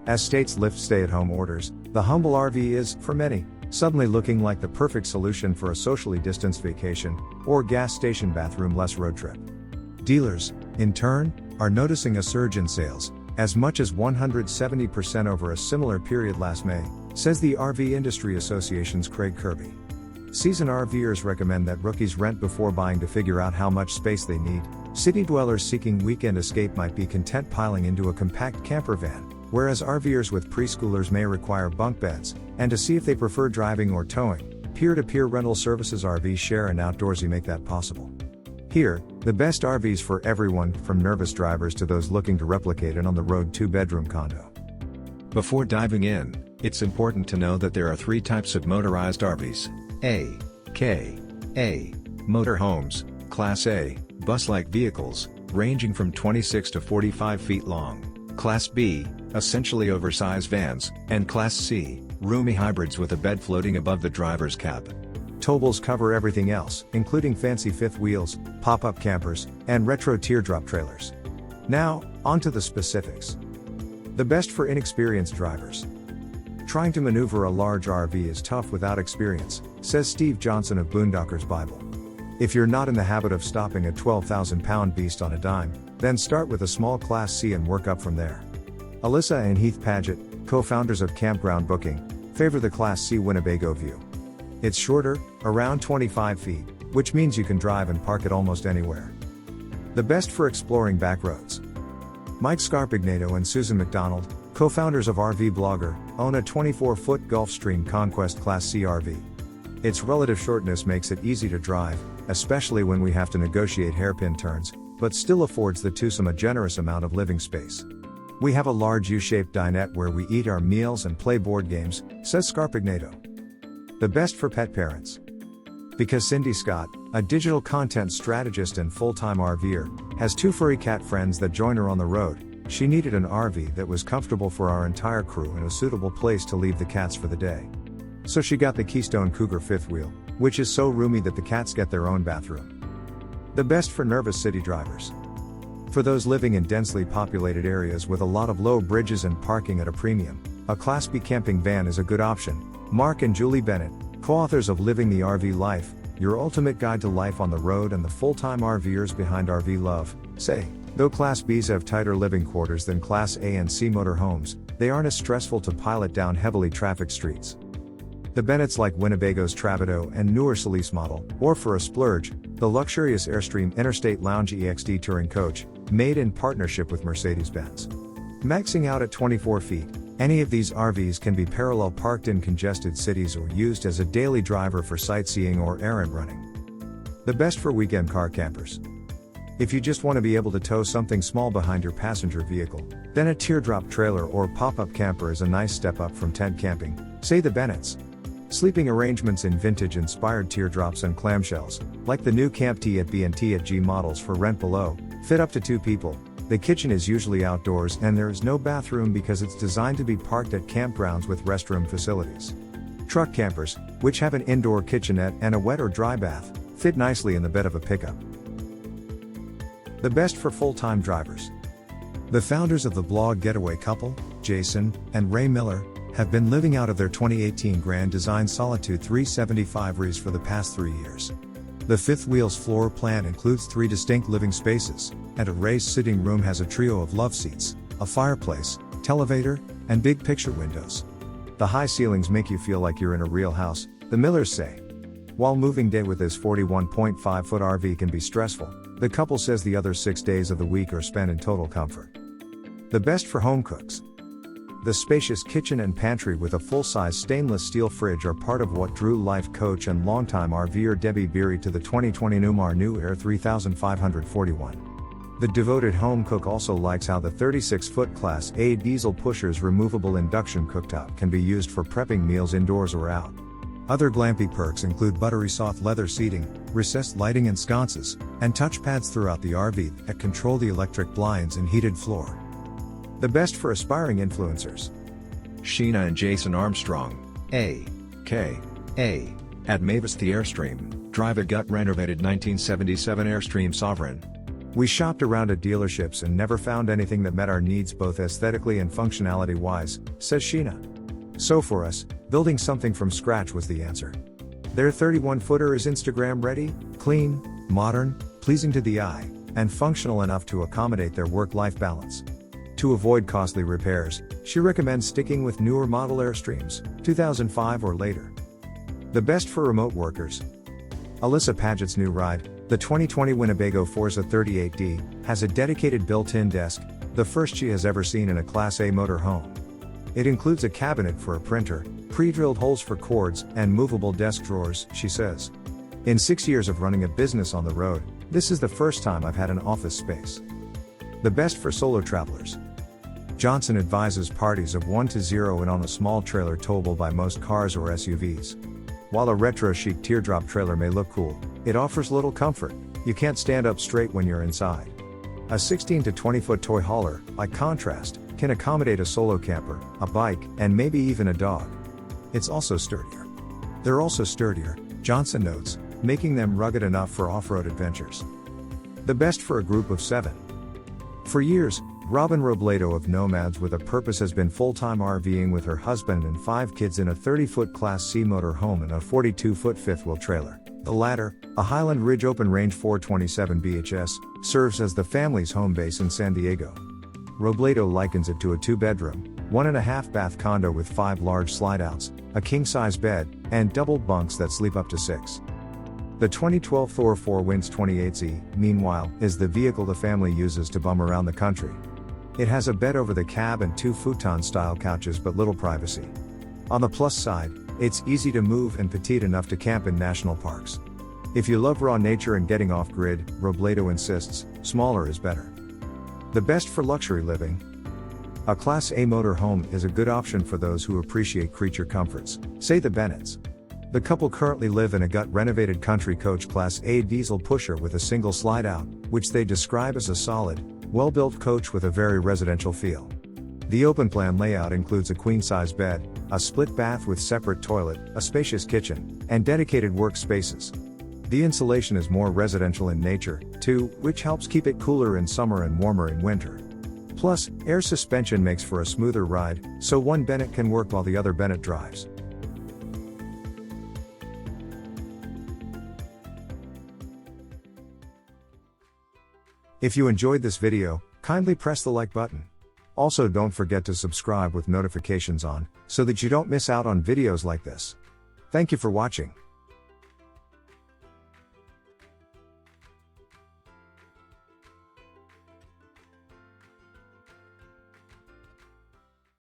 As states lift stay-at-home orders, the humble RV is, for many, suddenly looking like the perfect solution for a socially distanced vacation, or gas station bathroom-less road trip. Dealers, in turn, are noticing a surge in sales, as much as 170% over a similar period last May, says the RV Industry Association's Craig Kirby. Seasoned RVers recommend that rookies rent before buying to figure out how much space they need. City dwellers seeking weekend escape might be content piling into a compact camper van, whereas RVers with preschoolers may require bunk beds, and to see if they prefer driving or towing, peer-to-peer rental services RVShare and Outdoorsy make that possible. Here, the best RVs for everyone, from nervous drivers to those looking to replicate an on-the-road 2-bedroom condo. Before diving in, it's important to know that there are 3 types of motorized RVs: A, K, A, motorhomes, Class A, bus-like vehicles, ranging from 26 to 45 feet long; Class B, essentially oversized vans; and Class C, roomy hybrids with a bed floating above the driver's cab. Towables cover everything else, including fancy fifth wheels, pop-up campers, and retro teardrop trailers. Now, on to the specifics. The best for inexperienced drivers. Trying to maneuver a large RV is tough without experience, says Steve Johnson of Boondockers Bible. If you're not in the habit of stopping a 12,000-pound beast on a dime, then start with a small Class C and work up from there. Alyssa and Heath Paget, co-founders of Campground Booking, favor the Class C Winnebago View. It's shorter, around 25 feet, which means you can drive and park it almost anywhere. The best for exploring back roads. Mike Scarpignato and Susan McDonald, co-founders of RV Blogger, own a 24-foot Gulfstream Conquest Class C RV. Its relative shortness makes it easy to drive, especially when we have to negotiate hairpin turns, but still affords the twosome a generous amount of living space. We have a large U-shaped dinette where we eat our meals and play board games, says Scarpignato. The best for pet parents. Because Cindy Scott, a digital content strategist and full-time RVer, has 2 furry cat friends that join her on the road, she needed an RV that was comfortable for our entire crew and a suitable place to leave the cats for the day. So she got the Keystone Cougar fifth wheel, which is so roomy that the cats get their own bathroom. The best for nervous city drivers. For those living in densely populated areas with a lot of low bridges and parking at a premium, a Class B camping van is a good option. Mark and Julie Bennett, co-authors of Living the RV Life, Your Ultimate Guide to Life on the Road and the full-time RVers behind RV Love, say, though Class Bs have tighter living quarters than Class A and C motorhomes, they aren't as stressful to pilot down heavily trafficked streets. The Bennetts like Winnebago's Travado and newer Solis model, or for a splurge, the luxurious Airstream Interstate Lounge EXD touring coach, made in partnership with Mercedes-Benz. Maxing out at 24 feet, any of these RVs can be parallel parked in congested cities or used as a daily driver for sightseeing or errand running. The best for weekend car campers. If you just want to be able to tow something small behind your passenger vehicle, then a teardrop trailer or pop-up camper is a nice step up from tent camping, say the Bennetts. Sleeping arrangements in vintage-inspired teardrops and clamshells, like the new Camp T at B&T at G models for rent below, fit up to 2 people. The kitchen is usually outdoors and there is no bathroom because it's designed to be parked at campgrounds with restroom facilities. Truck campers, which have an indoor kitchenette and a wet or dry bath, fit nicely in the bed of a pickup. The best for full-time drivers. The founders of the blog Getaway couple, Jason and Ray Miller, have been living out of their 2018 Grand Design Solitude 375 RVs for the past 3 years. The fifth wheel's floor plan includes 3 distinct living spaces, and a raised sitting room has a trio of love seats, a fireplace, televator, and big picture windows. The high ceilings make you feel like you're in a real house, the Millers say. While moving day with this 41.5-foot RV can be stressful, the couple says the other 6 days of the week are spent in total comfort. The best for home cooks. The spacious kitchen and pantry with a full-size stainless steel fridge are part of what drew life coach and longtime RVer Debbie Beery to the 2020 Newmar New Air 3541. The devoted home cook also likes how the 36-foot Class A diesel pusher's removable induction cooktop can be used for prepping meals indoors or out. Other glampy perks include buttery soft leather seating, recessed lighting and sconces, and touchpads throughout the RV that control the electric blinds and heated floor. The best for aspiring influencers. Sheena and Jason Armstrong, A.K.A. at Mavis the Airstream, drive a gut-renovated 1977 Airstream Sovereign. We shopped around at dealerships and never found anything that met our needs both aesthetically and functionality wise, says Sheena. So for us, building something from scratch was the answer. Their 31-footer is Instagram ready, clean, modern, pleasing to the eye, and functional enough to accommodate their work-life balance. To avoid costly repairs, she recommends sticking with newer model Airstreams, 2005 or later. The best for remote workers. Alyssa Paget's new ride, the 2020 Winnebago Forza 38D, has a dedicated built-in desk, the first she has ever seen in a Class A motorhome. It includes a cabinet for a printer, pre-drilled holes for cords, and movable desk drawers, she says. In 6 years of running a business on the road, this is the first time I've had an office space. The best for solo travelers. Johnson advises parties of 1 to 0 and on a small trailer towable by most cars or SUVs. While a retro chic teardrop trailer may look cool, it offers little comfort. You can't stand up straight when you're inside. A 16 to 20 foot toy hauler, by contrast, can accommodate a solo camper, a bike, and maybe even a dog. It's also sturdier. They're also sturdier, Johnson notes, making them rugged enough for off-road adventures. The best for a group of 7. For years, Robin Robledo of Nomads with a Purpose has been full-time RVing with her husband and 5 kids in a 30-foot Class C motor home and a 42-foot fifth-wheel trailer. The latter, a Highland Ridge Open Range 427 BHS, serves as the family's home base in San Diego. Robledo likens it to a 2-bedroom, 1.5-bath condo with 5 large slide-outs, a king-size bed, and double bunks that sleep up to 6. The 2012 Thor 4 Winds 28Z, meanwhile, is the vehicle the family uses to bum around the country. It has a bed over the cab and 2 futon-style couches but little privacy. On the plus side, it's easy to move and petite enough to camp in national parks. If you love raw nature and getting off-grid, Robledo insists, smaller is better. The best for luxury living. A Class A motorhome is a good option for those who appreciate creature comforts, say the Bennetts. The couple currently live in a gut-renovated Country Coach Class A diesel pusher with a single slide-out, which they describe as a solid, well-built coach with a very residential feel. The open-plan layout includes a queen-size bed, a split bath with separate toilet, a spacious kitchen, and dedicated workspaces. The insulation is more residential in nature, too, which helps keep it cooler in summer and warmer in winter. Plus, air suspension makes for a smoother ride, so one Bennett can work while the other Bennett drives. If you enjoyed this video, kindly press the like button. Also, don't forget to subscribe with notifications on, so that you don't miss out on videos like this. Thank you for watching.